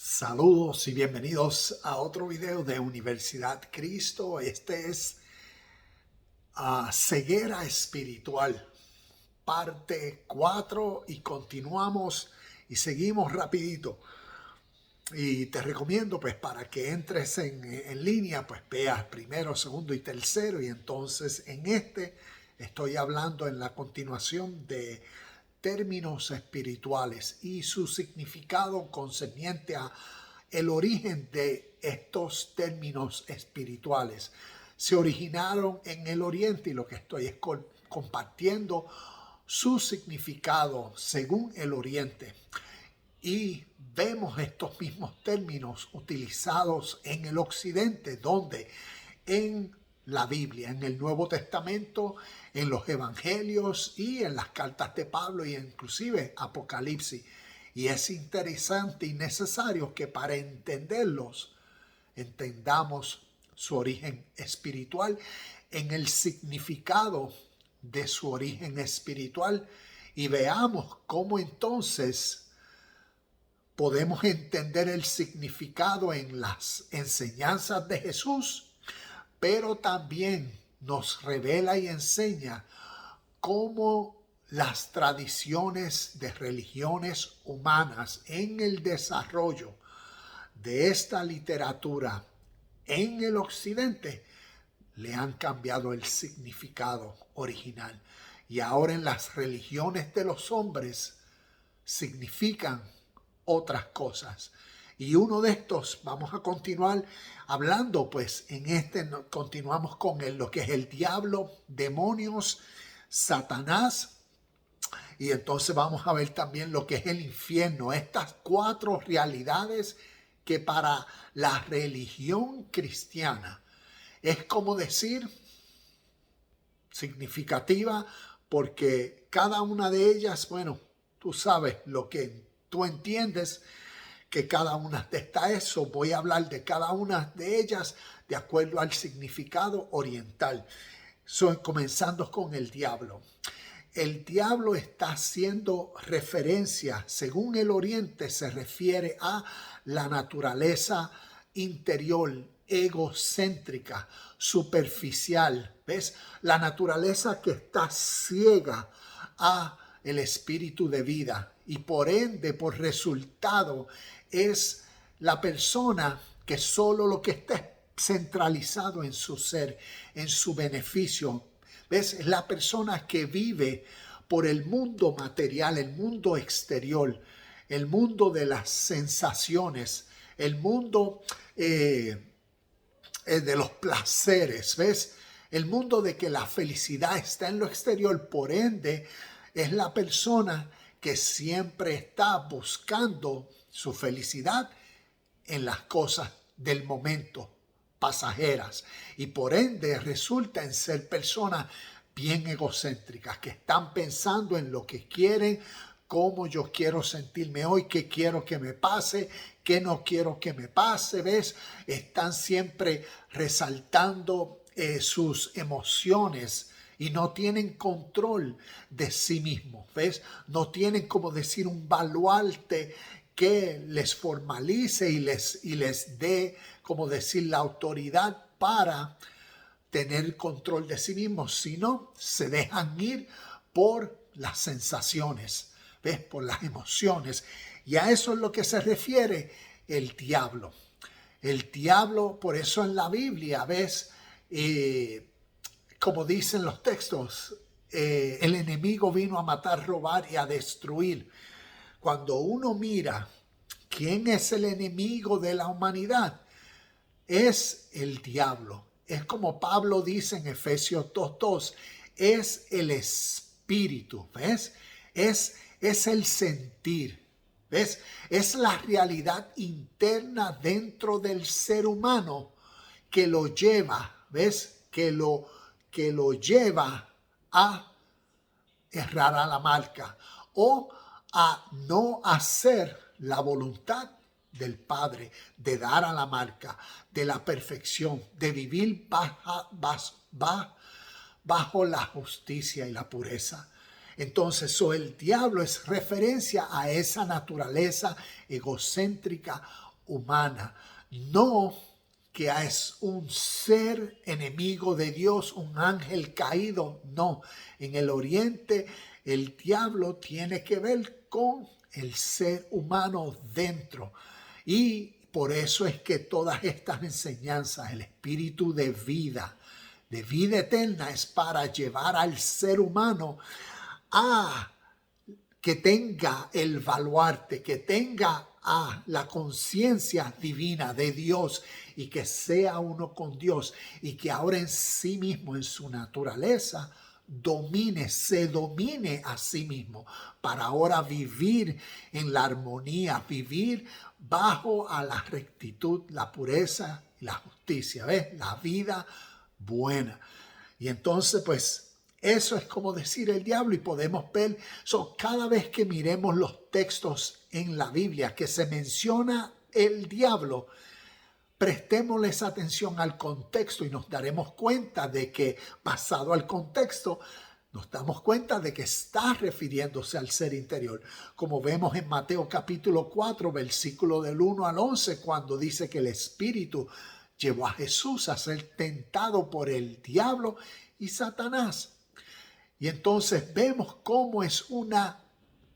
Saludos y bienvenidos a otro video de Universidad Cristo. Este es Ceguera Espiritual, parte 4, y continuamos y seguimos rapidito. Y te recomiendo pues para que entres en línea, pues veas primero, segundo y tercero, y entonces en estoy hablando en la continuación de términos espirituales y su significado concerniente a el origen de estos términos espirituales. Se originaron en el Oriente y lo que estoy es compartiendo su significado según el Oriente. Y vemos estos mismos términos utilizados en el Occidente, donde en la Biblia, en el Nuevo Testamento, en los Evangelios y en las cartas de Pablo y inclusive Apocalipsis. Y es interesante y necesario que para entenderlos, entendamos su origen espiritual en el significado de su origen espiritual y veamos cómo entonces podemos entender el significado en las enseñanzas de Jesús, pero también nos revela y enseña cómo las tradiciones de religiones humanas en el desarrollo de esta literatura en el Occidente le han cambiado el significado original. Y ahora en las religiones de los hombres significan otras cosas. Y uno de estos, vamos a continuar hablando, pues continuamos con lo que es el diablo, demonios, Satanás. Y entonces vamos a ver también lo que es el infierno. Estas 4 realidades que para la religión cristiana es como decir significativa, porque cada una de ellas, bueno, tú sabes lo que tú entiendes que cada una de estas eso. Voy a hablar de cada una de ellas de acuerdo al significado oriental. Comenzando con el diablo. El diablo está haciendo referencia, según el Oriente, se refiere a la naturaleza interior, egocéntrica, superficial. ¿Ves? La naturaleza que está ciega a el espíritu de vida y por ende, por resultado, es la persona que solo lo que está centralizado en su ser, en su beneficio. ¿Ves? Es la persona que vive por el mundo material, el mundo exterior, el mundo de las sensaciones, el mundo de los placeres, ¿ves? El mundo de que la felicidad está en lo exterior, por ende, es la persona que siempre está buscando su felicidad en las cosas del momento, pasajeras, y por ende resulta en ser personas bien egocéntricas que están pensando en lo que quieren, cómo yo quiero sentirme hoy, qué quiero que me pase, qué no quiero que me pase. ¿Ves? Están siempre resaltando sus emociones y no tienen control de sí mismos. ¿Ves? No tienen, como decir, un baluarte que les formalice y les dé, como decir, la autoridad para tener control de sí mismos, sino se dejan ir por las sensaciones, ¿ves? Por las emociones. Y a eso es lo que se refiere el diablo. El diablo, por eso en la Biblia, ¿ves? Como dicen los textos, el enemigo vino a matar, robar y a destruir. Cuando uno mira quién es el enemigo de la humanidad, es el diablo. Es como Pablo dice en Efesios 2:2, es el espíritu, ¿ves? Es el sentir, ¿ves? Es la realidad interna dentro del ser humano que lo lleva, ¿ves? Que lo lleva a errar a la marca o a no hacer la voluntad del Padre, de dar a la marca, de la perfección, de vivir bajo la justicia y la pureza. Entonces, el diablo es referencia a esa naturaleza egocéntrica humana, no que es un ser enemigo de Dios, un ángel caído. No, en el oriente el diablo tiene que ver con el ser humano dentro. Y por eso es que todas estas enseñanzas, el espíritu de vida eterna, es para llevar al ser humano a que tenga el baluarte, que tenga la conciencia divina de Dios y que sea uno con Dios y que ahora en sí mismo, en su naturaleza, se domine a sí mismo para ahora vivir en la armonía, vivir bajo a la rectitud, la pureza y la justicia, ¿ves? La vida buena. Y entonces, pues, eso es como decir el diablo, y podemos ver, cada vez que miremos los textos en la Biblia que se menciona el diablo, prestémosles atención al contexto y nos daremos cuenta de que, basado al contexto, nos damos cuenta de que está refiriéndose al ser interior. Como vemos en Mateo capítulo 4, versículo del 1 al 11, cuando dice que el Espíritu llevó a Jesús a ser tentado por el diablo y Satanás. Y entonces vemos cómo es una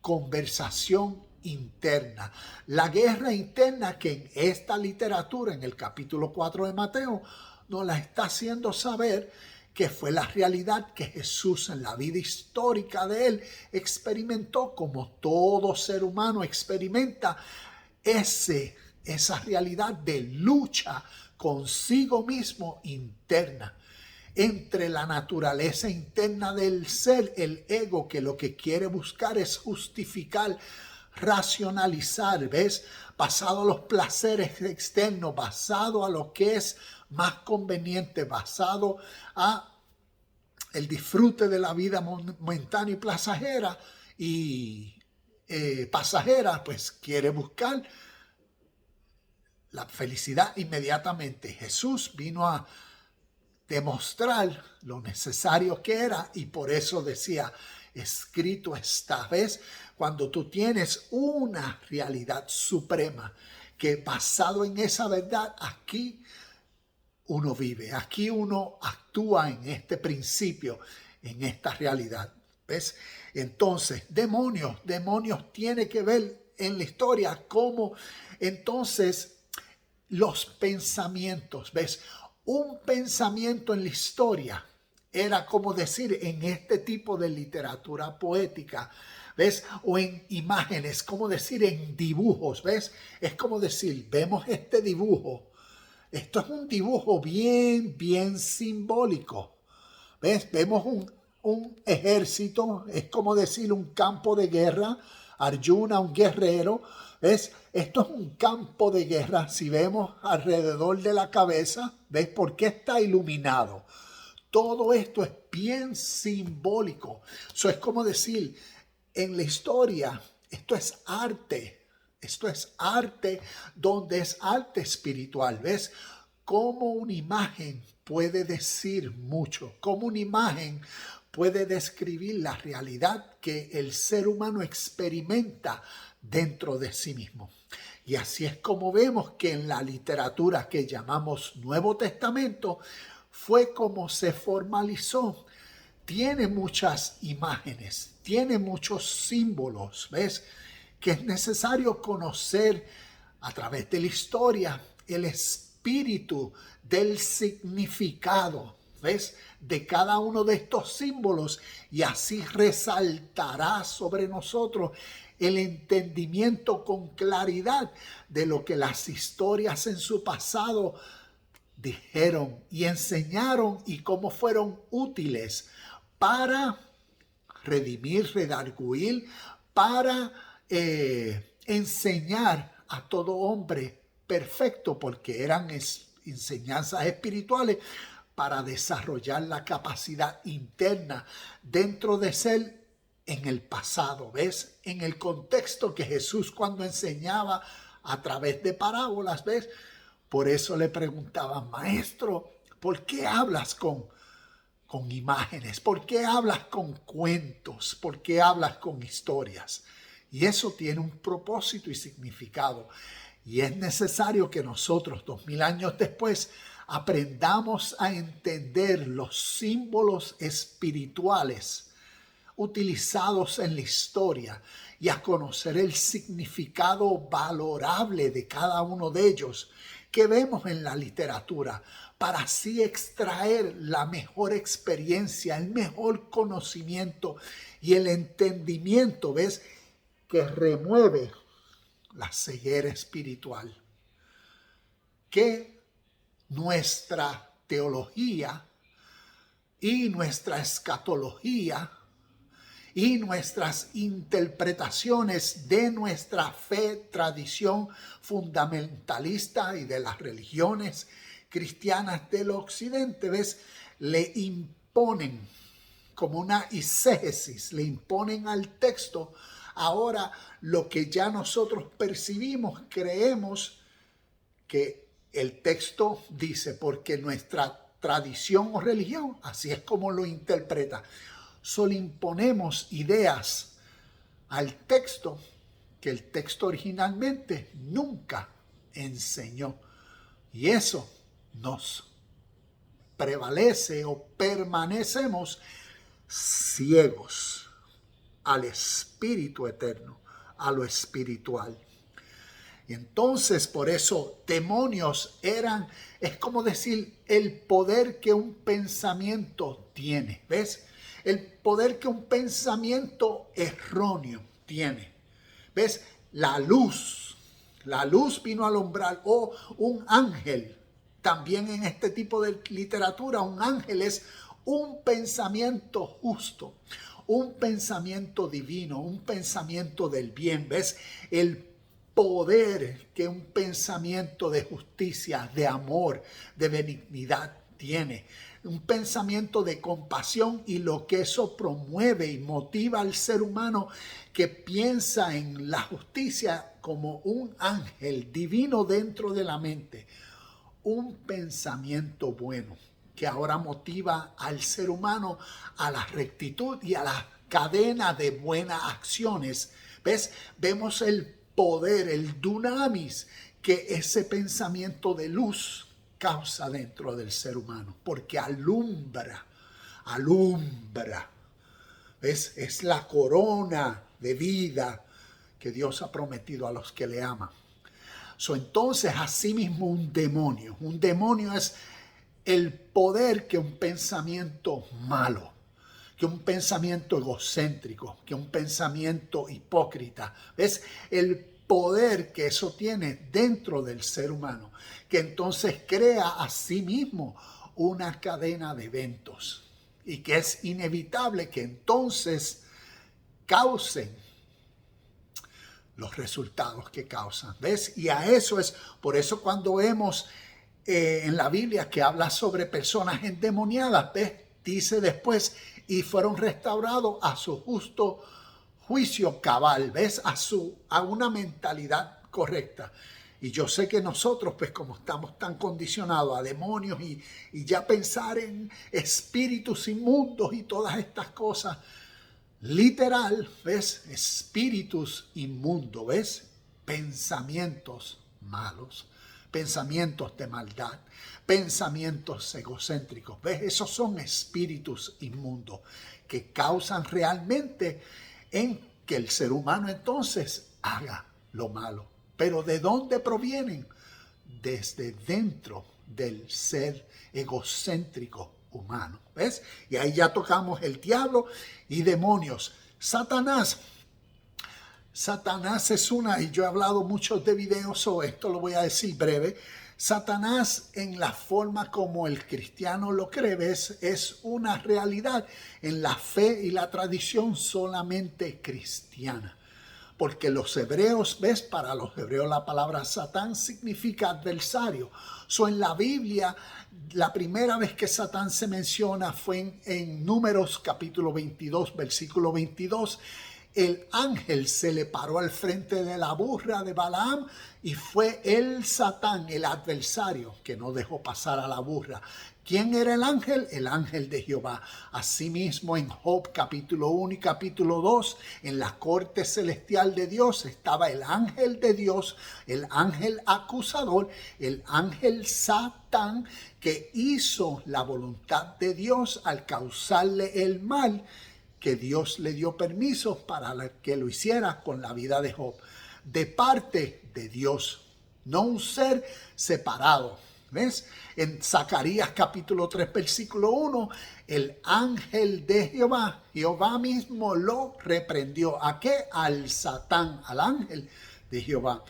conversación interna. La guerra interna que en esta literatura, en el capítulo 4 de Mateo, nos la está haciendo saber que fue la realidad que Jesús en la vida histórica de él experimentó, como todo ser humano experimenta esa realidad de lucha consigo mismo interna. Entre la naturaleza interna del ser, el ego, que lo que quiere buscar es justificar, racionalizar, ¿ves? Basado a los placeres externos, basado a lo que es más conveniente, basado a el disfrute de la vida momentánea y pasajera, pues quiere buscar la felicidad inmediatamente. Jesús vino a demostrar lo necesario que era, y por eso decía, escrito está. ¿Ves? Cuando tú tienes una realidad suprema que basado en esa verdad, aquí uno vive, aquí uno actúa en este principio, en esta realidad. ¿Ves? Entonces, demonios tiene que ver en la historia como entonces los pensamientos. ¿Ves? Un pensamiento en la historia era como decir en este tipo de literatura poética, ¿ves? O en imágenes, como decir en dibujos, ¿ves? Es como decir, vemos este dibujo. Esto es un dibujo bien simbólico. ¿Ves? Vemos un ejército, es como decir un campo de guerra, Arjuna, un guerrero. ¿Ves? Esto es un campo de guerra. Si vemos alrededor de la cabeza, ¿ves por qué está iluminado? Todo esto es bien simbólico. Eso es como decir, en la historia, esto es arte. Esto es arte donde es arte espiritual. ¿Ves? Cómo una imagen puede decir mucho. Cómo una imagen puede describir la realidad que el ser humano experimenta dentro de sí mismo. Y así es como vemos que en la literatura que llamamos Nuevo Testamento fue como se formalizó. Tiene muchas imágenes, tiene muchos símbolos, ¿ves? Que es necesario conocer a través de la historia el espíritu del significado, ¿ves? De cada uno de estos símbolos, y así resaltará sobre nosotros el entendimiento con claridad de lo que las historias en su pasado dijeron y enseñaron y cómo fueron útiles para redimir, redarguir, para enseñar a todo hombre perfecto, porque eran enseñanzas espirituales para desarrollar la capacidad interna dentro de ser en el pasado. ¿Ves? En el contexto que Jesús cuando enseñaba a través de parábolas, ¿ves? Por eso le preguntaban, maestro, ¿por qué hablas con con imágenes? ¿Por qué hablas con cuentos? ¿Por qué hablas con historias? Y eso tiene un propósito y significado. Y es necesario que nosotros, 2000 años después, aprendamos a entender los símbolos espirituales utilizados en la historia y a conocer el significado valorable de cada uno de ellos que vemos en la literatura, para así extraer la mejor experiencia, el mejor conocimiento y el entendimiento, ¿ves?, que remueve la ceguera espiritual. Que nuestra teología y nuestra escatología y nuestras interpretaciones de nuestra fe, tradición fundamentalista y de las religiones cristianas del occidente, ¿ves?, le imponen como una exégesis, le imponen al texto ahora lo que ya nosotros percibimos, creemos que el texto dice, porque nuestra tradición o religión así es como lo interpreta. Solo imponemos ideas al texto que el texto originalmente nunca enseñó. Y eso nos prevalece o permanecemos ciegos al espíritu eterno, a lo espiritual. Y entonces por eso demonios es como decir el poder que un pensamiento tiene, ¿ves? El poder que un pensamiento erróneo tiene. ¿Ves? La luz vino a alumbrar, o un ángel. También en este tipo de literatura, un ángel es un pensamiento justo, un pensamiento divino, un pensamiento del bien. ¿Ves? El poder que un pensamiento de justicia, de amor, de benignidad tiene. Un pensamiento de compasión, y lo que eso promueve y motiva al ser humano que piensa en la justicia como un ángel divino dentro de la mente. Un pensamiento bueno que ahora motiva al ser humano a la rectitud y a la cadena de buenas acciones. ¿Ves? Vemos el poder, el dunamis que ese pensamiento de luz causa dentro del ser humano, porque alumbra. ¿Ves? Es la corona de vida que Dios ha prometido a los que le aman. Entonces, asimismo, un demonio es el poder que un pensamiento malo, que un pensamiento egocéntrico, que un pensamiento hipócrita, ¿ves? El poder que eso tiene dentro del ser humano, que entonces crea a sí mismo una cadena de eventos, y que es inevitable que entonces causen los resultados que causan, ¿ves? Y a eso es, por eso cuando vemos en la Biblia que habla sobre personas endemoniadas, ¿ves?, dice después, y fueron restaurados a su justo juicio cabal, ¿ves?, a una mentalidad correcta. Y yo sé que nosotros, pues como estamos tan condicionados a demonios y ya pensar en espíritus inmundos y todas estas cosas, literal, ¿ves?, espíritus inmundos, ¿ves?, pensamientos malos, pensamientos de maldad, pensamientos egocéntricos, ¿ves? Esos son espíritus inmundos que causan realmente en que el ser humano entonces haga lo malo. Pero ¿de dónde provienen? Desde dentro del ser egocéntrico humano, ¿ves? Y ahí ya tocamos el diablo y demonios. Satanás es y yo he hablado muchos de videos sobre esto, lo voy a decir breve. Satanás, en la forma como el cristiano lo cree, ¿ves?, es una realidad en la fe y la tradición solamente cristiana. Porque los hebreos, ¿ves?, para los hebreos la palabra Satán significa adversario. En la Biblia, la primera vez que Satán se menciona fue en Números capítulo 22, versículo 22, el ángel se le paró al frente de la burra de Balaam y fue el Satán, el adversario, que no dejó pasar a la burra. ¿Quién era el ángel? El ángel de Jehová. Asimismo, en Job capítulo 1 y capítulo 2, en la corte celestial de Dios estaba el ángel de Dios, el ángel acusador, el ángel Satán, que hizo la voluntad de Dios al causarle el mal, que Dios le dio permiso para que lo hiciera con la vida de Job, de parte de Dios, no un ser separado. ¿Ves? En Zacarías capítulo 3 versículo 1, el ángel de Jehová, Jehová mismo lo reprendió. ¿A qué? Al Satán, al ángel de Jehová.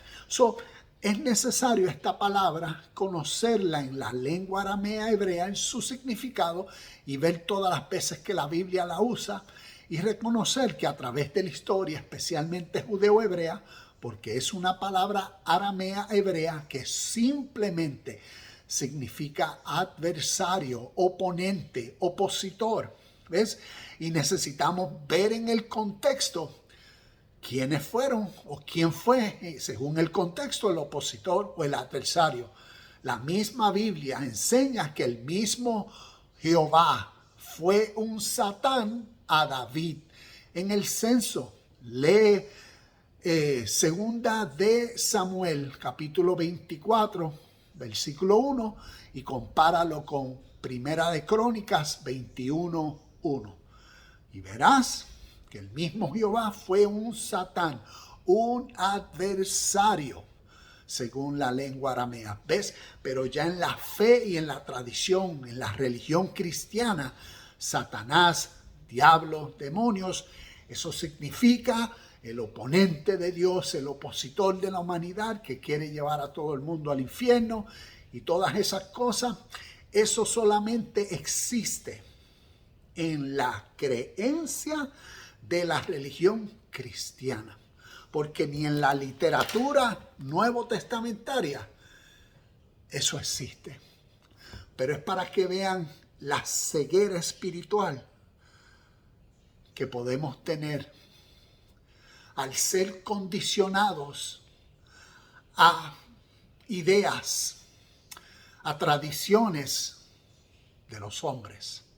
Es necesario esta palabra conocerla en la lengua aramea hebrea, en su significado, y ver todas las veces que la Biblia la usa, y reconocer que a través de la historia, especialmente judeo-hebrea, porque es una palabra aramea hebrea que simplemente significa adversario, oponente, opositor, ¿ves? Y necesitamos ver en el contexto quiénes fueron o quién fue, según el contexto, el opositor o el adversario. La misma Biblia enseña que el mismo Jehová fue un Satán a David. En el censo, lee segunda de Samuel, capítulo 24, versículo 1, y compáralo con Primera de Crónicas 21:1. Y verás que el mismo Jehová fue un Satán, un adversario, según la lengua aramea. ¿Ves? Pero ya en la fe y en la tradición, en la religión cristiana, Satanás, diablos, demonios, eso significa el oponente de Dios, el opositor de la humanidad que quiere llevar a todo el mundo al infierno y todas esas cosas. Eso solamente existe en la creencia de la religión cristiana, porque ni en la literatura nuevo testamentaria eso existe. Pero es para que vean la ceguera espiritual que podemos tener al ser condicionados a ideas, a tradiciones de los hombres.